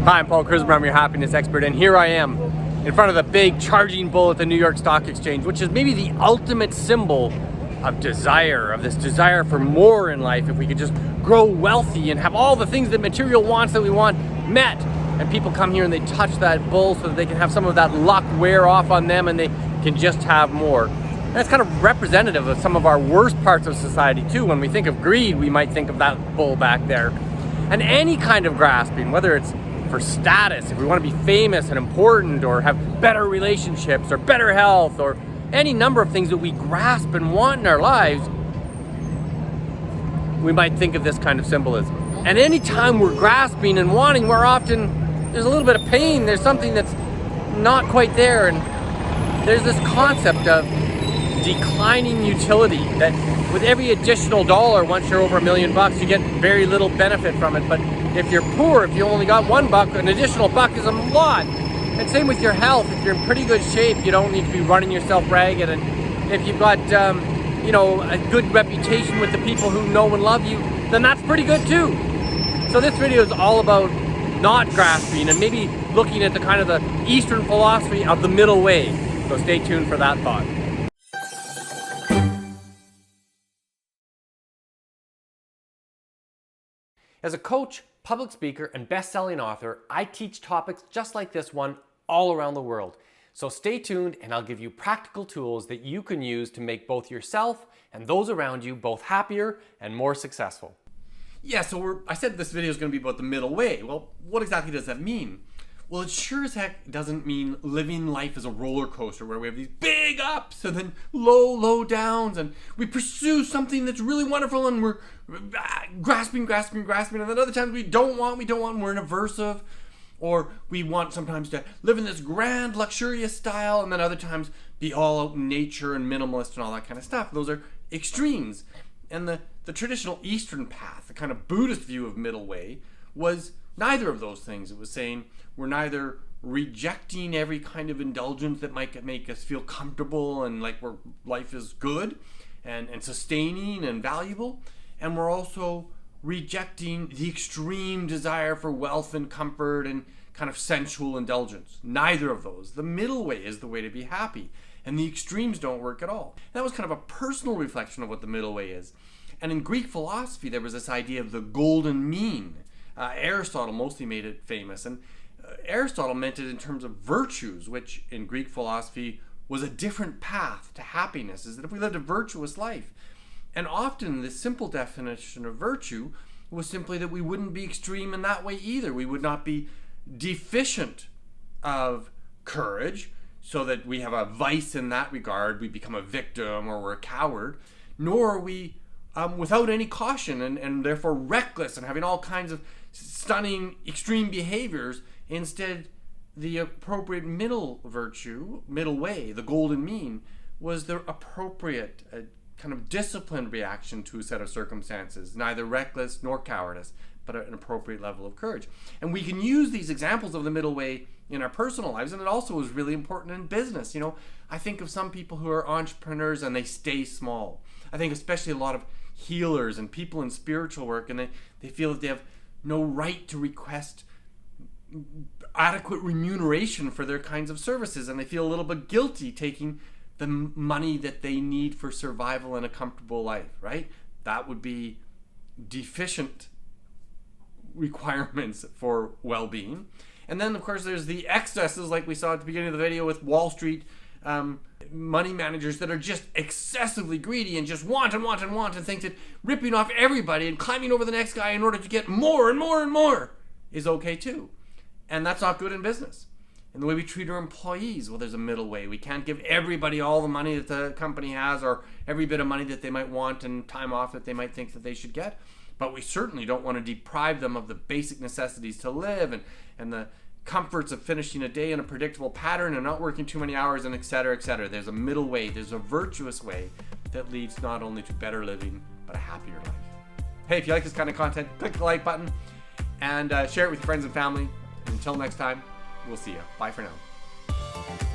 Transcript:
Hi, I'm Paul Krismer, I'm your happiness expert, and here I am in front of the big charging bull at the New York Stock Exchange, which is maybe the ultimate symbol of desire, of this desire for more in life. If we could just grow wealthy and have all the things that material wants that we want met, and people come here and they touch that bull so that they can have some of that luck wear off on them and they can just have more. And it's kind of representative of some of our worst parts of society too. When we think of greed, we might think of that bull back there. And any kind of grasping, whether it's for status, if we want to be famous and important, or have better relationships or better health, or any number of things that we grasp and want in our lives, we might think of this kind of symbolism. And any time we're grasping and wanting, we're often, there's a little bit of pain, there's something that's not quite there, and there's this concept of declining utility, that with every additional dollar, once you're over $1 million, you get very little benefit from it. But if you're poor, if you only got $1, an additional buck is a lot. And same with your health. If you're in pretty good shape, you don't need to be running yourself ragged. And if you've got, a good reputation with the people who know and love you, then that's pretty good too. So this video is all about not grasping and maybe looking at the kind of the Eastern philosophy of the middle way. So stay tuned for that thought. As a coach, public speaker, and best-selling author, I teach topics just like this one all around the world. So stay tuned and I'll give you practical tools that you can use to make both yourself and those around you both happier and more successful. Yeah, so I said this video is going to be about the middle way. Well, what exactly does that mean? Well, it sure as heck doesn't mean living life as a roller coaster where we have these big ups and then low downs, and we pursue something that's really wonderful and we're grasping, and then other times we don't want, and we're in aversive, or we want sometimes to live in this grand, luxurious style, and then other times be all out in nature and minimalist and all that kind of stuff. Those are extremes. And the traditional Eastern path, the kind of Buddhist view of middle way, was neither of those things. It was saying we're neither rejecting every kind of indulgence that might make us feel comfortable and like life is good and sustaining and valuable, and we're also rejecting the extreme desire for wealth and comfort and kind of sensual indulgence. Neither of those. The middle way is the way to be happy, and the extremes don't work at all. That was kind of a personal reflection of what the middle way is. And in Greek philosophy, there was this idea of the golden mean. Aristotle mostly made it famous, and Aristotle meant it in terms of virtues, which in Greek philosophy was a different path to happiness, is that if we lived a virtuous life. And often the simple definition of virtue was simply that we wouldn't be extreme in that way either. We would not be deficient of courage, so that we have a vice in that regard, we become a victim or we're a coward, nor are we without any caution and therefore reckless and having all kinds of stunning extreme behaviors. Instead, the appropriate middle virtue, middle way, the golden mean, was the appropriate kind of disciplined reaction to a set of circumstances, neither reckless nor cowardice, but an appropriate level of courage. And we can use these examples of the middle way in our personal lives, and it also is really important in business. I think of some people who are entrepreneurs and they stay small. I think especially a lot of healers and people in spiritual work, and they feel that they have no right to request adequate remuneration for their kinds of services, and they feel a little bit guilty taking the money that they need for survival and a comfortable life, right? That would be deficient requirements for well-being. And then, of course, there's the excesses, like we saw at the beginning of the video with Wall Street money managers that are just excessively greedy and just want and think that ripping off everybody and climbing over the next guy in order to get more and more is okay too. And that's not good in business. And the way we treat our employees, well, there's a middle way. We can't give everybody all the money that the company has, or every bit of money that they might want and time off that they might think that they should get. But we certainly don't want to deprive them of the basic necessities to live and the comforts of finishing a day in a predictable pattern and not working too many hours, and et cetera, et cetera. There's a middle way. There's a virtuous way that leads not only to better living, but a happier life. Hey, if you like this kind of content, click the like button and share it with your friends and family. And until next time, we'll see you. Bye for now.